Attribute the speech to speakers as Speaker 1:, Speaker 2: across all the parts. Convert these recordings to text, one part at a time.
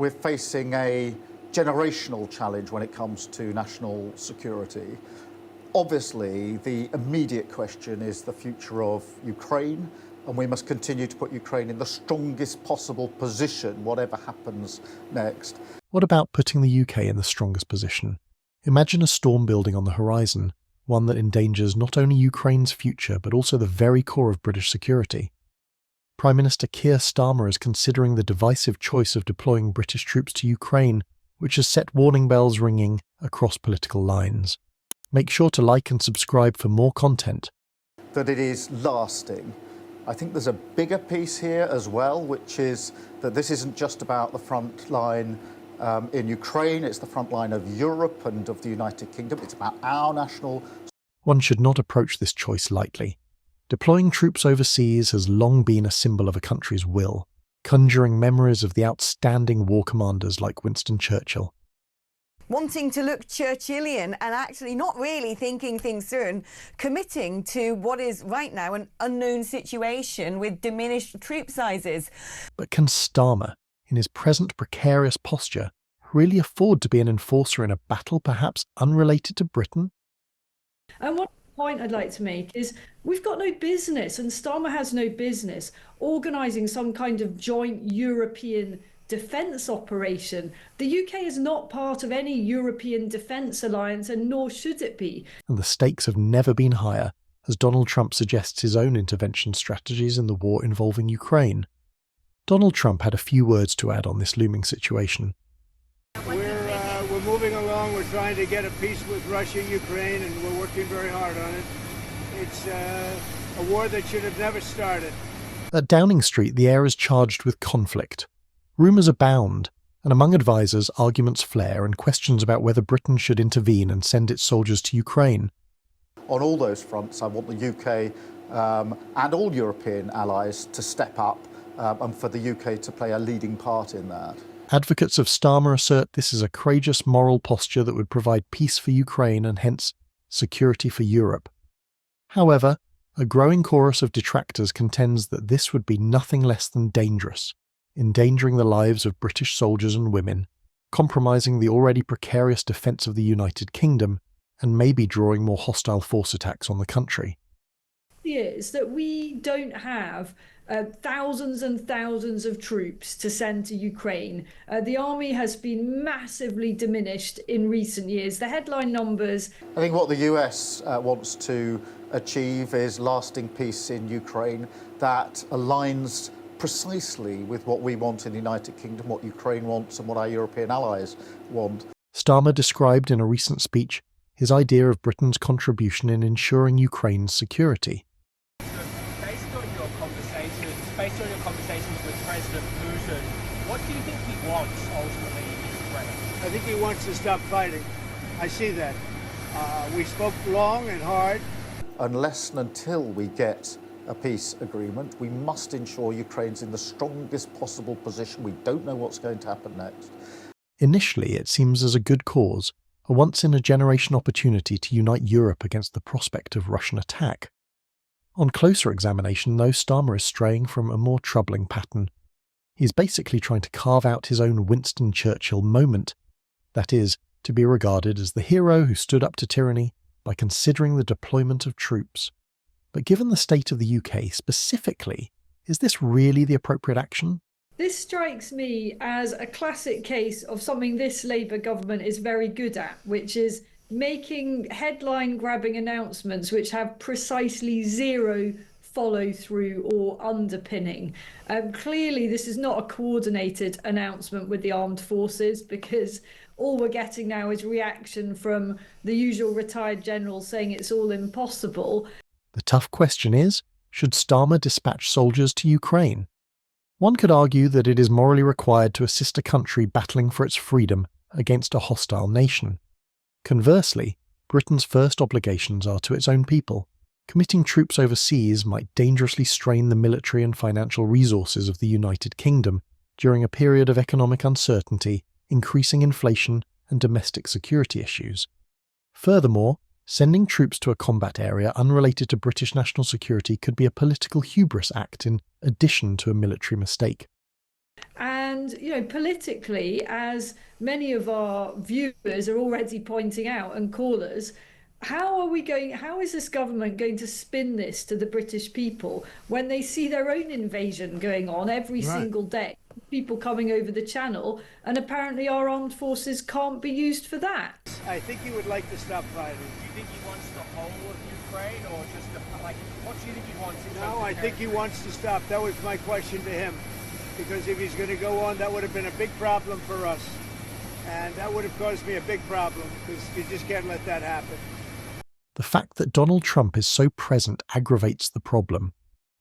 Speaker 1: we're facing a generational challenge when it comes to national security. Obviously, the immediate question is the future of Ukraine, and we must continue to put Ukraine in the strongest possible position, whatever happens next.
Speaker 2: What about putting the UK in the strongest position? Imagine a storm building on the horizon, one that endangers not only Ukraine's future but also the very core of British security. Prime Minister Keir Starmer is considering the divisive choice of deploying British troops to Ukraine, which has set warning bells ringing across political lines. Make sure to like and subscribe for more content.
Speaker 1: That it is lasting. I think there's a bigger piece here as well, which is that this isn't just about the front line in Ukraine, it's the front line of Europe and of the United Kingdom. It's about our national...
Speaker 2: One should not approach this choice lightly. Deploying troops overseas has long been a symbol of a country's will, conjuring memories of the outstanding war commanders like Winston Churchill.
Speaker 3: Wanting to look Churchillian and actually not really thinking things through and committing to what is right now an unknown situation with diminished troop sizes.
Speaker 2: But can Starmer, in his present precarious posture, really afford to be an enforcer in a battle perhaps unrelated to Britain?
Speaker 4: And one point I'd like to make is we've got no business, and Starmer has no business, organising some kind of joint European defence operation. The UK is not part of any European defence alliance, and nor should it be.
Speaker 2: And the stakes have never been higher, as Donald Trump suggests his own intervention strategies in the war involving Ukraine. Donald Trump had a few words to add on this looming situation.
Speaker 5: We're moving along. We're trying to get a peace with Russia, Ukraine, and we're working very hard on it. It's a war that should have never started.
Speaker 2: At Downing Street, the air is charged with conflict. Rumours abound, and among advisers, arguments flare and questions about whether Britain should intervene and send its soldiers to Ukraine.
Speaker 1: On all those fronts, I want the UK and all European allies to step up and for the UK to play a leading part in that.
Speaker 2: Advocates of Starmer assert this is a courageous moral posture that would provide peace for Ukraine and hence security for Europe. However, a growing chorus of detractors contends that this would be nothing less than dangerous, endangering the lives of British soldiers and women, compromising the already precarious defence of the United Kingdom, and maybe drawing more hostile force attacks on the country.
Speaker 4: Is that we don't have thousands and thousands of troops to send to Ukraine. The army has been massively diminished in recent years. The headline numbers...
Speaker 1: I think what the US wants to achieve is lasting peace in Ukraine that aligns precisely with what we want in the United Kingdom, what Ukraine wants and what our European allies want.
Speaker 2: Starmer described in a recent speech his idea of Britain's contribution in ensuring Ukraine's security.
Speaker 6: Based on your conversations with President Putin, what do you think he wants ultimately in Ukraine?
Speaker 5: I think he wants to stop fighting. I see that. We spoke long and hard.
Speaker 1: Unless and until we get a peace agreement, we must ensure Ukraine's in the strongest possible position. We don't know what's going to happen next.
Speaker 2: Initially, it seems as a good cause, a once-in-a-generation opportunity to unite Europe against the prospect of Russian attack. On closer examination, though, Starmer is straying from a more troubling pattern. He's basically trying to carve out his own Winston Churchill moment, that is, to be regarded as the hero who stood up to tyranny by considering the deployment of troops. But given the state of the UK specifically, is this really the appropriate action?
Speaker 4: This strikes me as a classic case of something this Labour government is very good at, which is making headline-grabbing announcements which have precisely zero follow-through or underpinning. Clearly, this is not a coordinated announcement with the armed forces, because all we're getting now is reaction from the usual retired generals saying it's all impossible.
Speaker 2: The tough question is, should Starmer dispatch soldiers to Ukraine? One could argue that it is morally required to assist a country battling for its freedom against a hostile nation. Conversely, Britain's first obligations are to its own people. Committing troops overseas might dangerously strain the military and financial resources of the United Kingdom during a period of economic uncertainty, increasing inflation and domestic security issues. Furthermore, sending troops to a combat area unrelated to British national security could be a political hubris act in addition to a military mistake.
Speaker 4: And And, politically, as many of our viewers are already pointing out and callers, how is this government going to spin this to the British people when they see their own invasion going on every single day? People coming over the channel, and apparently our armed forces can't be used for that.
Speaker 5: I think he would like to stop fighting.
Speaker 6: Do you think he wants the whole of Ukraine, or just what do you think he wants?
Speaker 5: No, I think he wants to stop. That was my question to him. Because if he's going to go on, that would have been a big problem for us. And that would have caused me a big problem, because you just can't let that happen.
Speaker 2: The fact that Donald Trump is so present aggravates the problem.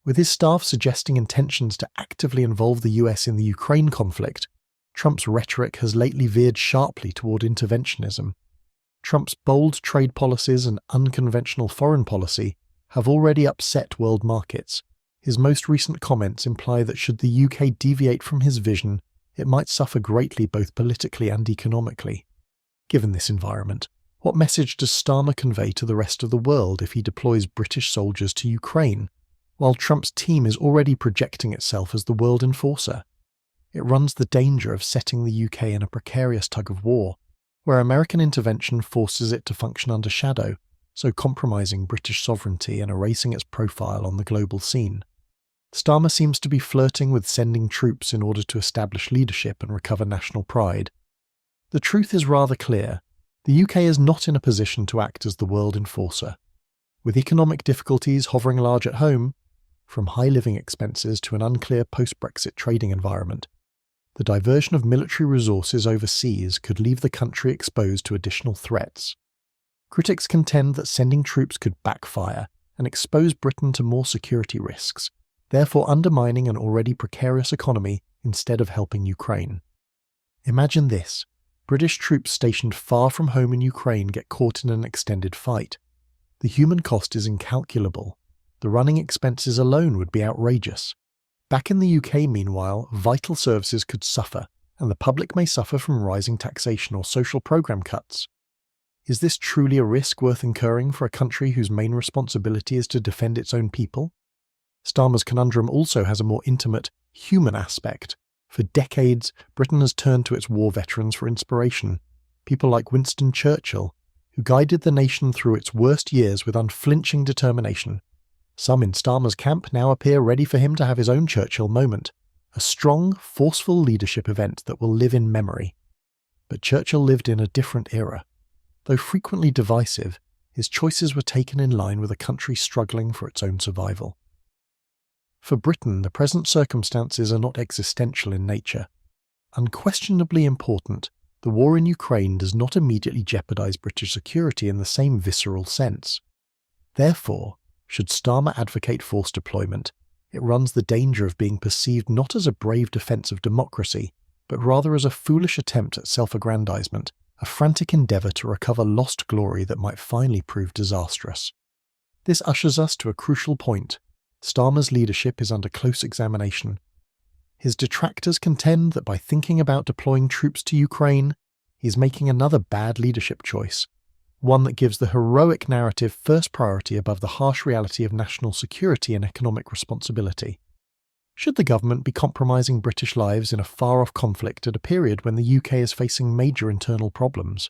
Speaker 2: With his staff suggesting intentions to actively involve the US in the Ukraine conflict, Trump's rhetoric has lately veered sharply toward interventionism. Trump's bold trade policies and unconventional foreign policy have already upset world markets. His most recent comments imply that should the UK deviate from his vision, it might suffer greatly both politically and economically. Given this environment, what message does Starmer convey to the rest of the world if he deploys British soldiers to Ukraine, while Trump's team is already projecting itself as the world enforcer? It runs the danger of setting the UK in a precarious tug of war, where American intervention forces it to function under shadow, so compromising British sovereignty and erasing its profile on the global scene. Starmer seems to be flirting with sending troops in order to establish leadership and recover national pride. The truth is rather clear. The UK is not in a position to act as the world enforcer. With economic difficulties hovering large at home, from high living expenses to an unclear post-Brexit trading environment, the diversion of military resources overseas could leave the country exposed to additional threats. Critics contend that sending troops could backfire and expose Britain to more security risks, therefore undermining an already precarious economy instead of helping Ukraine. Imagine this: British troops stationed far from home in Ukraine get caught in an extended fight. The human cost is incalculable. The running expenses alone would be outrageous. Back in the UK, meanwhile, vital services could suffer, and the public may suffer from rising taxation or social programme cuts. Is this truly a risk worth incurring for a country whose main responsibility is to defend its own people? Starmer's conundrum also has a more intimate, human aspect. For decades, Britain has turned to its war veterans for inspiration, people like Winston Churchill, who guided the nation through its worst years with unflinching determination. Some in Starmer's camp now appear ready for him to have his own Churchill moment, a strong, forceful leadership event that will live in memory. But Churchill lived in a different era. Though frequently divisive, his choices were taken in line with a country struggling for its own survival. For Britain, the present circumstances are not existential in nature. Unquestionably important, the war in Ukraine does not immediately jeopardize British security in the same visceral sense. Therefore, should Starmer advocate force deployment, it runs the danger of being perceived not as a brave defence of democracy, but rather as a foolish attempt at self-aggrandizement, a frantic endeavour to recover lost glory that might finally prove disastrous. This ushers us to a crucial point. Starmer's leadership is under close examination. His detractors contend that by thinking about deploying troops to Ukraine, he is making another bad leadership choice, one that gives the heroic narrative first priority above the harsh reality of national security and economic responsibility. Should the government be compromising British lives in a far-off conflict at a period when the UK is facing major internal problems?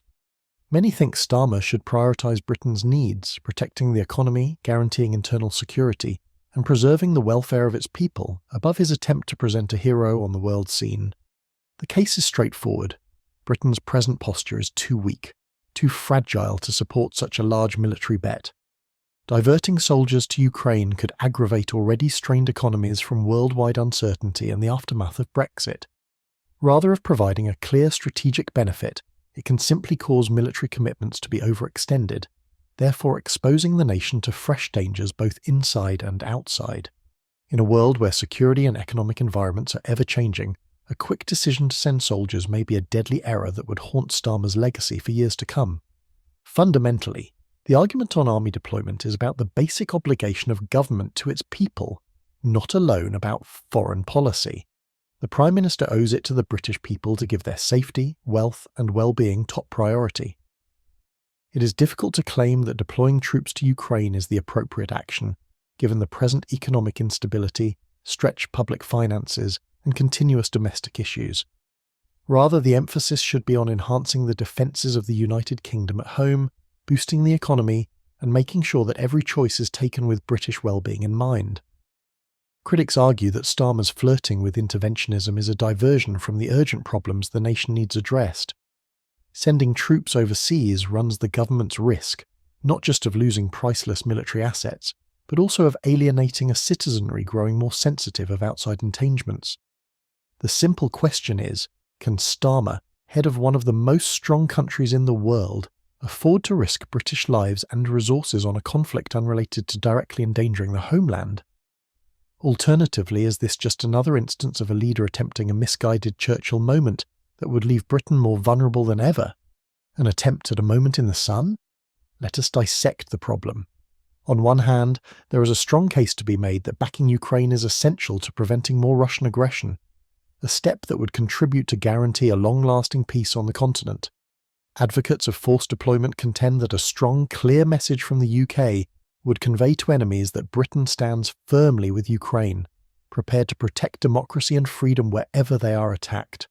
Speaker 2: Many think Starmer should prioritise Britain's needs, protecting the economy, guaranteeing internal security, and preserving the welfare of its people above his attempt to present a hero on the world scene. The case is straightforward. Britain's present posture is too weak, too fragile to support such a large military bet. Diverting soldiers to Ukraine could aggravate already strained economies from worldwide uncertainty and the aftermath of Brexit. Rather of providing a clear strategic benefit, it can simply cause military commitments to be overextended, therefore exposing the nation to fresh dangers both inside and outside. In a world where security and economic environments are ever-changing, a quick decision to send soldiers may be a deadly error that would haunt Starmer's legacy for years to come. Fundamentally, the argument on army deployment is about the basic obligation of government to its people, not alone about foreign policy. The Prime Minister owes it to the British people to give their safety, wealth, and well-being top priority. It is difficult to claim that deploying troops to Ukraine is the appropriate action, given the present economic instability, stretched public finances, and continuous domestic issues. Rather, the emphasis should be on enhancing the defences of the United Kingdom at home, boosting the economy, and making sure that every choice is taken with British well-being in mind. Critics argue that Starmer's flirting with interventionism is a diversion from the urgent problems the nation needs addressed. Sending troops overseas runs the government's risk, not just of losing priceless military assets, but also of alienating a citizenry growing more sensitive of outside engagements. The simple question is, can Starmer, head of one of the most strong countries in the world, afford to risk British lives and resources on a conflict unrelated to directly endangering the homeland? Alternatively, is this just another instance of a leader attempting a misguided Churchill moment that would leave Britain more vulnerable than ever? An attempt at a moment in the sun? Let us dissect the problem. On one hand, there is a strong case to be made that backing Ukraine is essential to preventing more Russian aggression, a step that would contribute to guarantee a long-lasting peace on the continent. Advocates of forced deployment contend that a strong, clear message from the UK would convey to enemies that Britain stands firmly with Ukraine, prepared to protect democracy and freedom wherever they are attacked.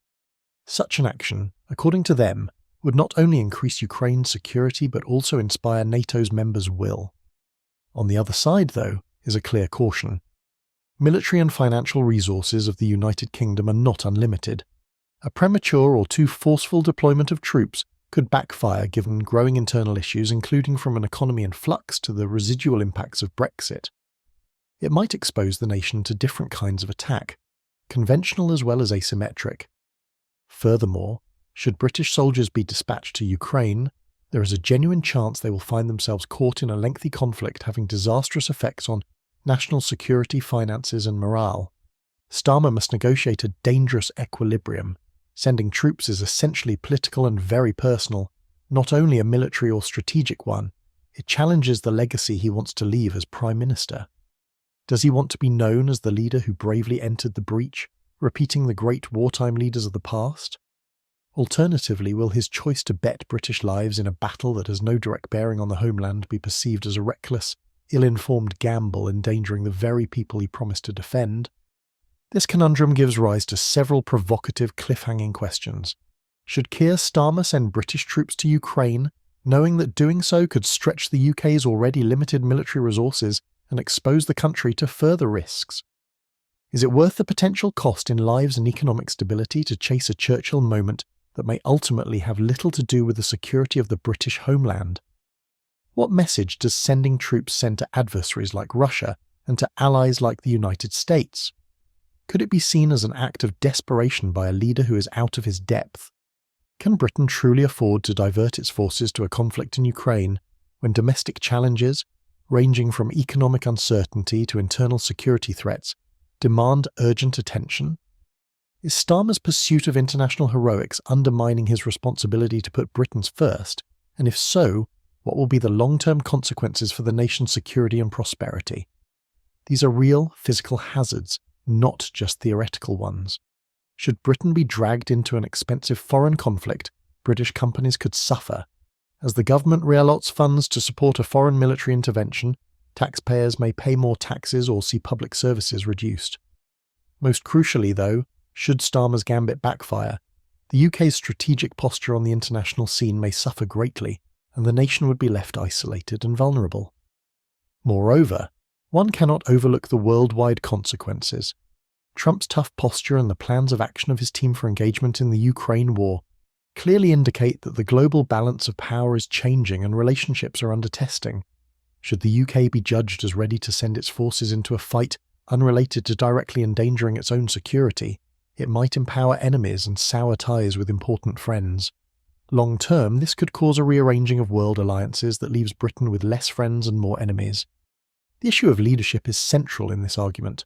Speaker 2: Such an action, according to them, would not only increase Ukraine's security but also inspire NATO's members' will. On the other side, though, is a clear caution. Military and financial resources of the United Kingdom are not unlimited. A premature or too forceful deployment of troops could backfire given growing internal issues, including from an economy in flux to the residual impacts of Brexit. It might expose the nation to different kinds of attack, conventional as well as asymmetric. Furthermore, should British soldiers be dispatched to Ukraine, there is a genuine chance they will find themselves caught in a lengthy conflict having disastrous effects on national security, finances and morale. Starmer must negotiate a dangerous equilibrium. Sending troops is essentially political and very personal, not only a military or strategic one. It challenges the legacy he wants to leave as Prime Minister. Does he want to be known as the leader who bravely entered the breach, repeating the great wartime leaders of the past? Alternatively, will his choice to bet British lives in a battle that has no direct bearing on the homeland be perceived as a reckless, ill-informed gamble endangering the very people he promised to defend? This conundrum gives rise to several provocative, cliffhanging questions. Should Keir Starmer send British troops to Ukraine, knowing that doing so could stretch the UK's already limited military resources and expose the country to further risks? Is it worth the potential cost in lives and economic stability to chase a Churchill moment that may ultimately have little to do with the security of the British homeland? What message does sending troops send to adversaries like Russia and to allies like the United States? Could it be seen as an act of desperation by a leader who is out of his depth? Can Britain truly afford to divert its forces to a conflict in Ukraine when domestic challenges, ranging from economic uncertainty to internal security threats, demand urgent attention? Is Starmer's pursuit of international heroics undermining his responsibility to put Britons first? And if so, what will be the long-term consequences for the nation's security and prosperity? These are real physical hazards, not just theoretical ones. Should Britain be dragged into an expensive foreign conflict, British companies could suffer. As the government reallots funds to support a foreign military intervention, taxpayers may pay more taxes or see public services reduced. Most crucially, though, should Starmer's gambit backfire, the UK's strategic posture on the international scene may suffer greatly, and the nation would be left isolated and vulnerable. Moreover, one cannot overlook the worldwide consequences. Trump's tough posture and the plans of action of his team for engagement in the Ukraine war clearly indicate that the global balance of power is changing and relationships are under testing. Should the UK be judged as ready to send its forces into a fight unrelated to directly endangering its own security, it might empower enemies and sour ties with important friends. Long term, this could cause a rearranging of world alliances that leaves Britain with less friends and more enemies. The issue of leadership is central in this argument.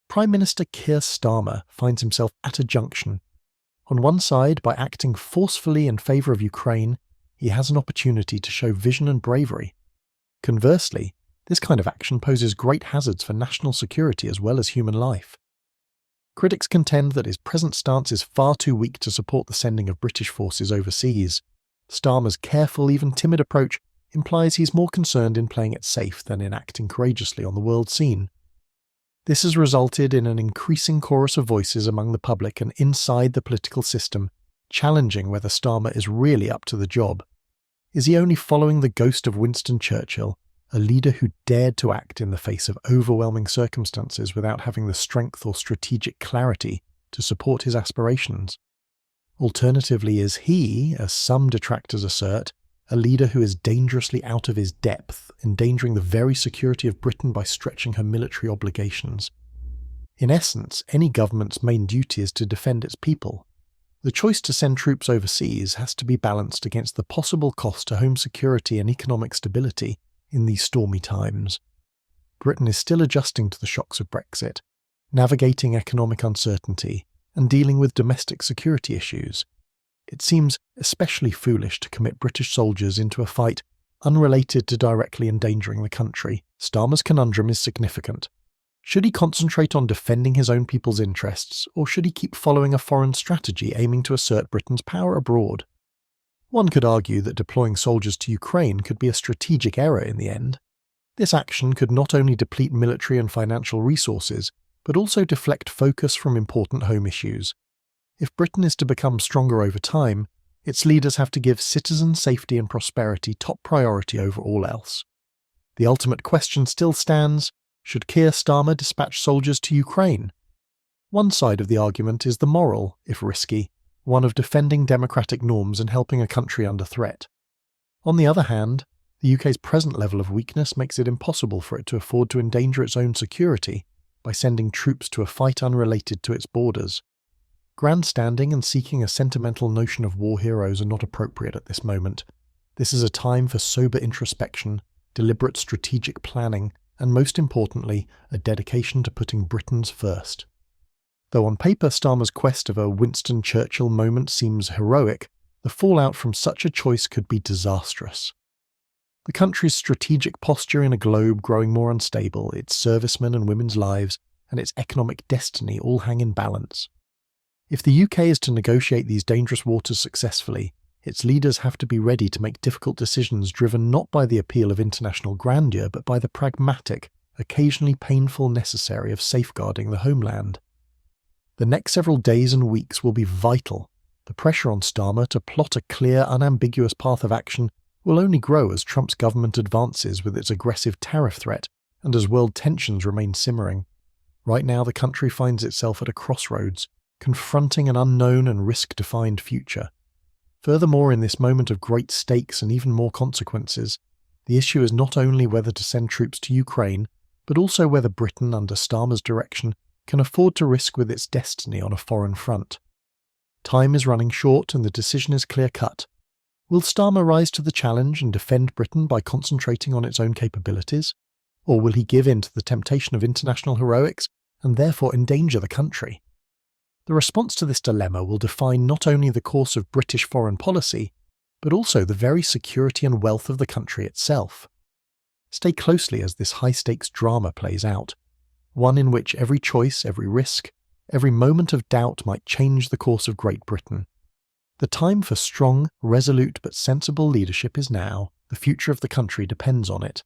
Speaker 2: Prime Minister Keir Starmer finds himself at a junction. On one side, by acting forcefully in favour of Ukraine, he has an opportunity to show vision and bravery. Conversely, this kind of action poses great hazards for national security as well as human life. Critics contend that his present stance is far too weak to support the sending of British forces overseas. Starmer's careful, even timid approach implies he's more concerned in playing it safe than in acting courageously on the world scene. This has resulted in an increasing chorus of voices among the public and inside the political system, challenging whether Starmer is really up to the job. Is he only following the ghost of Winston Churchill, a leader who dared to act in the face of overwhelming circumstances without having the strength or strategic clarity to support his aspirations? Alternatively, is he, as some detractors assert, a leader who is dangerously out of his depth, endangering the very security of Britain by stretching her military obligations? In essence, any government's main duty is to defend its people. The choice to send troops overseas has to be balanced against the possible cost to home security and economic stability in these stormy times. Britain is still adjusting to the shocks of Brexit, navigating economic uncertainty, and dealing with domestic security issues. It seems especially foolish to commit British soldiers into a fight unrelated to directly endangering the country. Starmer's conundrum is significant. Should he concentrate on defending his own people's interests, or should he keep following a foreign strategy aiming to assert Britain's power abroad? One could argue that deploying soldiers to Ukraine could be a strategic error in the end. This action could not only deplete military and financial resources, but also deflect focus from important home issues. If Britain is to become stronger over time, its leaders have to give citizen safety and prosperity top priority over all else. The ultimate question still stands: should Keir Starmer dispatch soldiers to Ukraine? One side of the argument is the moral, if risky, one of defending democratic norms and helping a country under threat. On the other hand, the UK's present level of weakness makes it impossible for it to afford to endanger its own security by sending troops to a fight unrelated to its borders. Grandstanding and seeking a sentimental notion of war heroes are not appropriate at this moment. This is a time for sober introspection, deliberate strategic planning, and most importantly, a dedication to putting Britons first. Though on paper Starmer's quest of a Winston Churchill moment seems heroic, the fallout from such a choice could be disastrous. The country's strategic posture in a globe growing more unstable, its servicemen and women's lives, and its economic destiny all hang in balance. If the UK is to negotiate these dangerous waters successfully, its leaders have to be ready to make difficult decisions driven not by the appeal of international grandeur, but by the pragmatic, occasionally painful necessary of safeguarding the homeland. The next several days and weeks will be vital. The pressure on Starmer to plot a clear, unambiguous path of action will only grow as Trump's government advances with its aggressive tariff threat and as world tensions remain simmering. Right now the country finds itself at a crossroads, confronting an unknown and risk-defined future. Furthermore, in this moment of great stakes and even more consequences, the issue is not only whether to send troops to Ukraine, but also whether Britain, under Starmer's direction, can afford to risk with its destiny on a foreign front. Time is running short and the decision is clear-cut. Will Starmer rise to the challenge and defend Britain by concentrating on its own capabilities? Or will he give in to the temptation of international heroics and therefore endanger the country? The response to this dilemma will define not only the course of British foreign policy, but also the very security and wealth of the country itself. Stay closely as this high-stakes drama plays out, one in which every choice, every risk, every moment of doubt might change the course of Great Britain. The time for strong, resolute but sensible leadership is now. The future of the country depends on it.